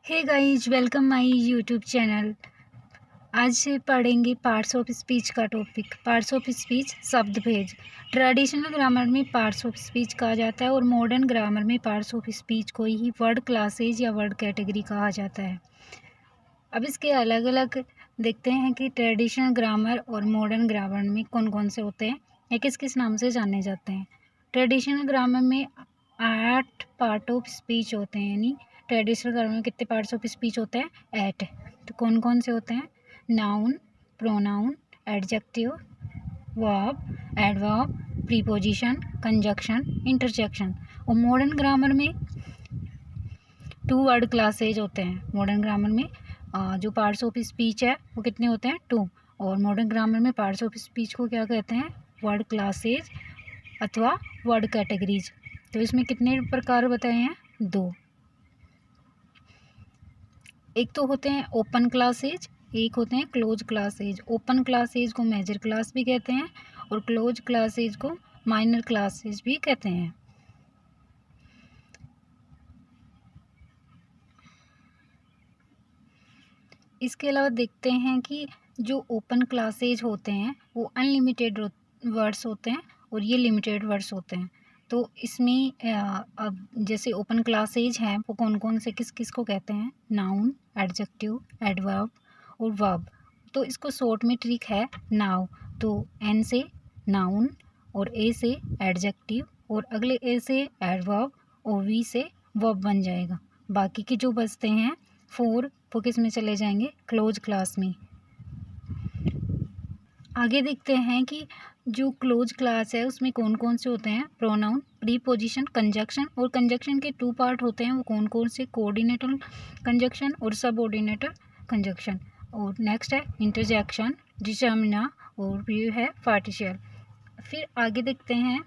Hey guys, welcome my YouTube channel. आज से पढ़ेंगे पार्ट्स ऑफ स्पीच का टॉपिक। पार्ट्स ऑफ स्पीच शब्द भेद। ट्रेडिशनल ग्रामर में पार्ट्स ऑफ स्पीच कहा जाता है और मॉडर्न ग्रामर में पार्ट्स ऑफ स्पीच को ही वर्ड क्लासेज या वर्ड कैटेगरी कहा जाता है। अब इसके अलग अलग देखते हैं कि ट्रेडिशनल ग्रामर और मॉडर्न ग्रामर में कौन कौन से होते हैं या किस किस नाम से जाने जाते हैं। ट्रेडिशनल ग्रामर में 8 पार्ट ऑफ स्पीच होते हैं, यानी ट्रेडिशनल ग्रामर में कितने पार्ट्स ऑफ स्पीच होते हैं? 8। तो कौन कौन से होते हैं? Noun, pronoun, adjective, verb, adverb, preposition, conjunction, interjection. और मॉडर्न ग्रामर में 2 वर्ड क्लासेज होते हैं। मॉडर्न ग्रामर में जो पार्ट्स ऑफ स्पीच है वो कितने होते हैं? 2। और मॉडर्न ग्रामर में पार्ट्स ऑफ स्पीच को क्या कहते हैं? वर्ड क्लासेज अथवा वर्ड कैटेगरीज। तो इसमें कितने प्रकार बताए हैं? 2। एक तो होते हैं ओपन क्लासेज, एक होते हैं क्लोज क्लासेज। ओपन क्लासेज को मेजर क्लास भी कहते हैं और क्लोज क्लासेज को माइनर क्लासेज भी कहते हैं। इसके अलावा देखते हैं कि जो ओपन क्लासेज होते हैं वो अनलिमिटेड वर्ड्स होते हैं और ये लिमिटेड वर्ड्स होते हैं। तो इसमें अब जैसे ओपन क्लासेज हैं वो कौन कौन से किस किस को कहते हैं? नाउन, एडजेक्टिव, एडवर्ब और वर्ब। तो इसको शॉर्ट में ट्रिक है नाउ। तो एन से नाउन और ए से एडजेक्टिव और अगले ए से एडवर्ब और वी से वर्ब बन जाएगा। बाकी के जो बचते हैं 4 वो किस में चले जाएंगे? क्लोज क्लास में। आगे देखते हैं कि जो क्लोज क्लास है उसमें कौन कौन से होते हैं? Pronoun, preposition, conjunction. और कंजक्शन के 2 पार्ट होते हैं, वो कौन कौन से? कोऑर्डिनेटर कंजक्शन और सबऑर्डिनेटर कंजक्शन। और नेक्स्ट है इंटरजेक्शन, डिटर्मिनर और ये है पार्टिशियल। फिर आगे देखते हैं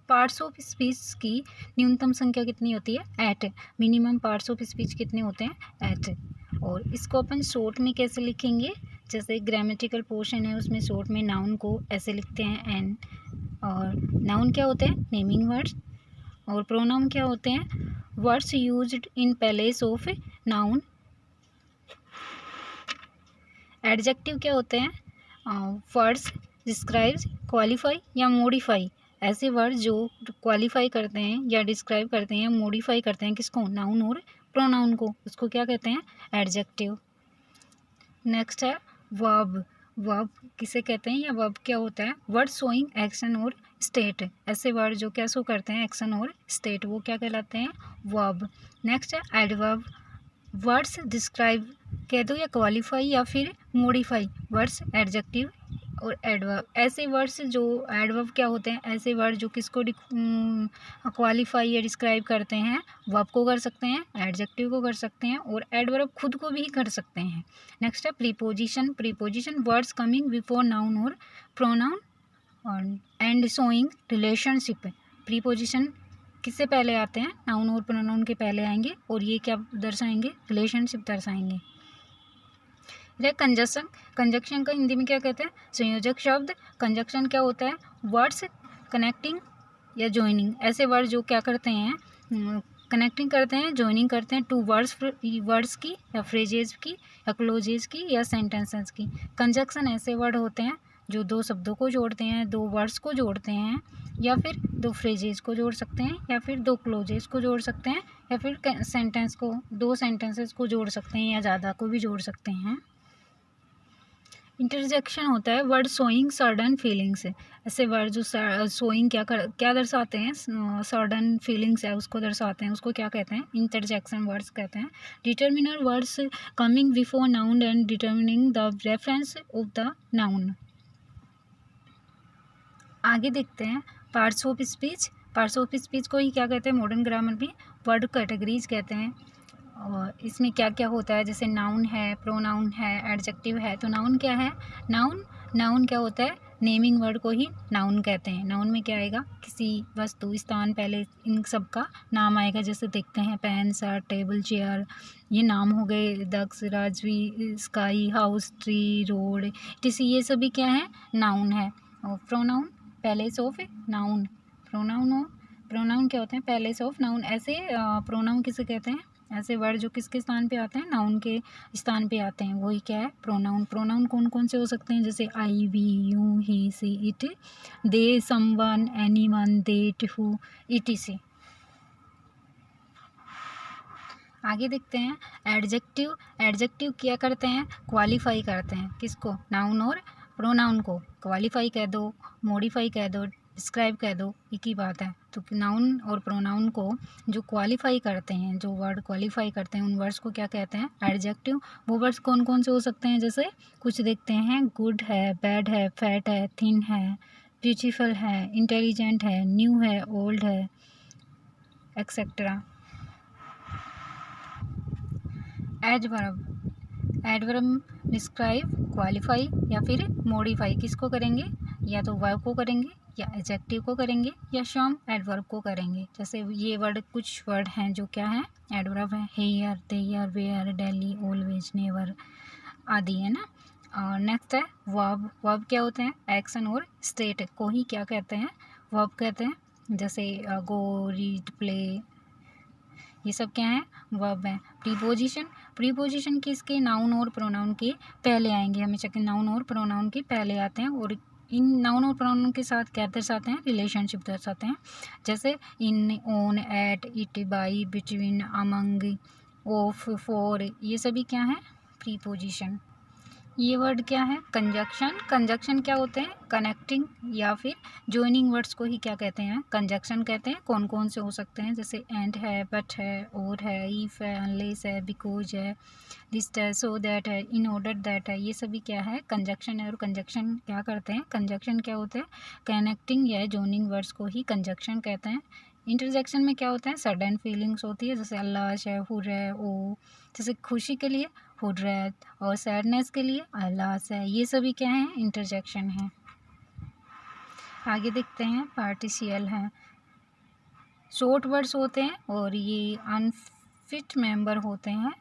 पार्ट्स ऑफ स्पीच की न्यूनतम संख्या कितनी होती है? 8। मिनिमम पार्ट्स ऑफ स्पीच कितने होते हैं? 8। और इसको अपन शॉर्ट में कैसे लिखेंगे? जैसे ग्रामेटिकल पोर्शन है उसमें शॉर्ट में नाउन को ऐसे लिखते हैं एन। और नाउन क्या होते हैं? Naming words. और प्रोनाउन क्या होते हैं? Words used in place of noun. Adjective क्या होते हैं? वर्ड्स डिस्क्राइब्स, क्वालिफाई या मॉडिफाई। ऐसे वर्ड जो क्वालिफाई करते हैं या डिस्क्राइब करते हैं या मॉडिफाई करते हैं किसको? नाउन और प्रोनाउन को। उसको क्या कहते हैं? एडजेक्टिव। नेक्स्ट है वर्ब। वर्ब किसे कहते हैं या वर्ब क्या होता है? वर्ड शोइंग एक्शन और स्टेट। ऐसे वर्ड जो क्या शो करते हैं? एक्शन और स्टेट, वो क्या कहलाते हैं? वर्ब। नेक्स्ट है एडवर्ब। वर्ड्स डिस्क्राइब कह दो या क्वालिफाई या फिर मॉडिफाई वर्ड्स एडजेक्टिव और एडवर्ब। ऐसे वर्ड्स जो एडवर्ब क्या होते हैं? ऐसे वर्ड जो किसको क्वालिफाई या डिस्क्राइब करते हैं, वर्ब को कर सकते हैं, एडजेक्टिव को कर सकते हैं और एडवर्ब खुद को भी कर सकते हैं। नेक्स्ट है preposition. Preposition words coming before noun और प्रोनाउन और एंड शोइंग रिलेशनशिप। प्रीपोजिशन किससे पहले आते हैं? नाउन और प्रोनाउन के पहले आएंगे और ये क्या दर्शाएंगे? रिलेशनशिप दर्शाएंगे। कंजक्शन। कंजक्शन का हिंदी में क्या कहते हैं? संयोजक शब्द। कंजक्शन क्या होता है? वर्ड्स कनेक्टिंग या ज्वाइनिंग। ऐसे वर्ड जो क्या करते हैं? कनेक्टिंग करते हैं, ज्वाइनिंग करते हैं टू वर्ड्स की या फ्रेजेज की या क्लोजेज की या सेंटेंसेस की। कंजक्शन ऐसे वर्ड होते हैं जो 2 शब्दों को जोड़ते हैं, 2 वर्ड्स को जोड़ते हैं या फिर 2 फ्रेजेज को जोड़ सकते हैं या फिर 2 क्लोजेज को जोड़ सकते हैं या फिर सेंटेंस को 2 सेंटेंसेस को जोड़ सकते हैं या ज़्यादा को भी जोड़ सकते हैं। इंटरजेक्शन होता है वर्ड शोइंग सर्टन फीलिंग्स। ऐसे वर्ड जो शोइंग क्या दर्शाते हैं? सर्टन फीलिंग्स है उसको दर्शाते हैं, उसको क्या कहते हैं? इंटरजेक्शन वर्ड्स कहते हैं। Determiner words coming before noun and determining the reference of the noun. आगे देखते हैं parts of speech. Parts of speech को ही क्या कहते हैं? मॉडर्न ग्रामर में वर्ड कैटेगरीज कहते हैं। और इसमें क्या क्या होता है? जैसे नाउन है, प्रोनाउन है, एडजेक्टिव है। तो नाउन क्या है? नाउन क्या होता है? नेमिंग वर्ड को ही नाउन कहते हैं। नाउन में क्या आएगा? किसी वस्तु, स्थान, पहले इन सब का नाम आएगा। जैसे देखते हैं पेन, शर्ट, टेबल, चेयर, ये नाम हो गए। Daksh, Rajvi, sky, house, tree, road, TC, ये सभी क्या है? नाउन है। और pronoun place of noun. Pronoun हो प्रोनाउन क्या होते हैं? Place of noun. ऐसे प्रोनाउन किसे कहते हैं? ऐसे वर्ड जो किसके स्थान पे आते हैं? नाउन के स्थान पे आते हैं, वही क्या है? प्रोनाउन। प्रोनाउन कौन कौन से हो सकते हैं? जैसे I, we, you, he, she, it, they, someone, anyone, that, who, etc। आगे देखते हैं एडजेक्टिव। एडजेक्टिव क्या करते हैं? क्वालिफाई करते हैं। किसको? नाउन और प्रोनाउन को। क्वालिफाई कह दो, मॉडिफाई कह दो, डिस्क्राइब कह दो, एक ही बात है। तो नाउन और प्रोनाउन को जो क्वालिफाई करते हैं, जो वर्ड क्वालिफाई करते हैं, उन वर्ड्स को क्या कहते हैं? एडजेक्टिव। वो वर्ड्स कौन कौन से हो सकते हैं? जैसे कुछ देखते हैं, गुड है, बैड है, फैट है, थिन है, ब्यूटीफुल है, इंटेलिजेंट है, न्यू है, ओल्ड है, etcetera. Adverb. Adverb describe, qualify या फिर मॉडिफाई किसको करेंगे? या तो वर्ब को करेंगे, या एडजेक्टिव को करेंगे, या सम एडवर्ब को करेंगे। जैसे ये वर्ड, कुछ वर्ड हैं जो क्या है? एडवर्ब है। Here, there, where, daily, always, never आदि, है ना। और नेक्स्ट है वर्ब। वर्ब क्या होते हैं? एक्शन और स्टेट को ही क्या कहते हैं? वर्ब कहते हैं। जैसे गो, रीड, प्ले, ये सब क्या है? वर्ब है। प्रीपोजिशन। प्रीपोजिशन किसके? नाउन और प्रोनाउन के पहले आएंगे हमेशा के। नाउन और प्रोनाउन के पहले आते हैं, और इन नाउन और प्रोनाउन के साथ क्या दर्शाते हैं? रिलेशनशिप दर्शाते हैं। जैसे in, on, at, it, by, between, among, of, for, ये सभी क्या है? प्रीपोजिशन। ये वर्ड क्या है? कंजक्शन। कंजक्शन क्या होते हैं? कनेक्टिंग या फिर जॉइनिंग वर्ड्स को ही क्या कहते हैं? कंजक्शन कहते हैं। कौन कौन से हो सकते हैं? जैसे एंड है, बट है, और है, इफ है, अनलेस है, बिकॉज है, दिस है, सो दैट है, इन ऑर्डर दैट है, ये सभी क्या है? कंजक्शन है। और कंजक्शन क्या करते हैं? कंजक्शन क्या होते हैं? कनेक्टिंग या जॉइनिंग वर्ड्स को ही कंजक्शन कहते हैं। इंटरजेक्शन में क्या होता है? सडन फीलिंग्स होती है, जैसे अल्लाह है, हुर है, ओ। जैसे खुशी के लिए हुर्रत, और सैडनेस के लिए अल्लास है। ये सभी क्या है? इंटरजेक्शन है। आगे देखते हैं पार्टिशियल है। शॉर्ट वर्ड्स होते हैं और ये अनफिट मेंबर होते हैं,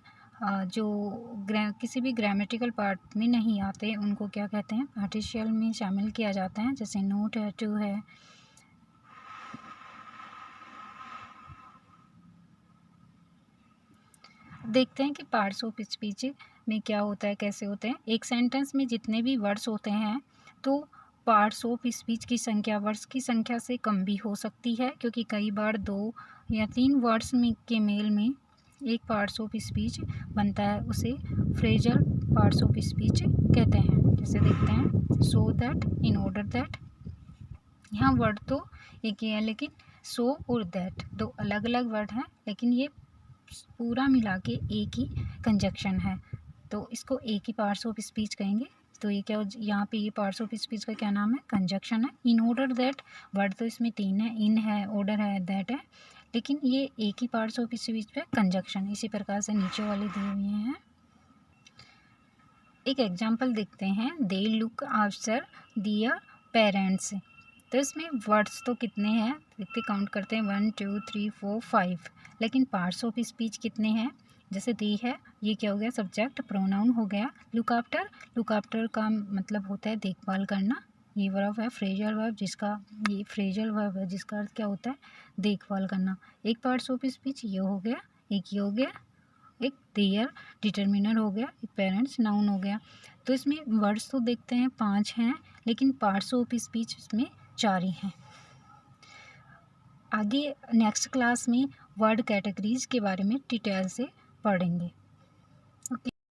जो किसी भी ग्रामेटिकल पार्ट में नहीं आते, उनको क्या कहते हैं? पार्टिशियल में शामिल किया जाता है। जैसे नोट है, टू है। देखते हैं कि पार्ट्स ऑफ स्पीच में क्या होता है, कैसे होते हैं। एक सेंटेंस में जितने भी वर्ड्स होते हैं, तो पार्ट्स ऑफ स्पीच की संख्या वर्ड्स की संख्या से कम भी हो सकती है, क्योंकि कई बार 2 या 3 वर्ड्स में के मेल में एक पार्ट्स ऑफ स्पीच बनता है, उसे फ्रेजल पार्ट्स ऑफ स्पीच कहते हैं। जैसे देखते हैं so that, in order that. यहाँ वर्ड तो एक ही है, लेकिन सो और दैट 2 अलग अलग वर्ड हैं, लेकिन ये पूरा मिला के एक ही कंजक्शन है, तो इसको एक ही पार्ट्स ऑफ स्पीच कहेंगे। तो ये क्या, यहाँ पे ये पार्ट्स ऑफ स्पीच का क्या नाम है? कंजक्शन है। इन ऑर्डर दैट, वर्ड तो इसमें 3 है, इन है, ऑर्डर है, दैट है, लेकिन ये एक ही पार्ट्स ऑफ स्पीच पे कंजक्शन। इसी प्रकार से नीचे वाले दिए हुए हैं। एक एग्जाम्पल देखते हैं, they look after their parents. तो इसमें वर्ड्स तो कितने हैं? देखते काउंट करते हैं, 1 2 3 4 5, लेकिन पार्ट्स ऑफ स्पीच कितने हैं? जैसे दी है, ये क्या हो गया? सब्जेक्ट, प्रोनाउन हो गया। लुक आफ्टर, लुक आफ्टर का मतलब होता है देखभाल करना। ये वर्ब है फ्रेजल वर्ब, जिसका ये फ्रेजल वर्ब है, जिसका अर्थ क्या होता है? देखभाल करना। एक पार्ट्स ऑफ स्पीच ये हो गया, एक ये हो गया, एक देयर डिटर्मिनर हो गया, एक पेरेंट्स नाउन हो गया। तो इसमें वर्ड्स तो देखते हैं 5 हैं, लेकिन पार्ट्स ऑफ स्पीच इसमें 4 ही हैं। आगे नेक्स्ट क्लास में वर्ड कैटेगरीज के बारे में डिटेल से पढ़ेंगे।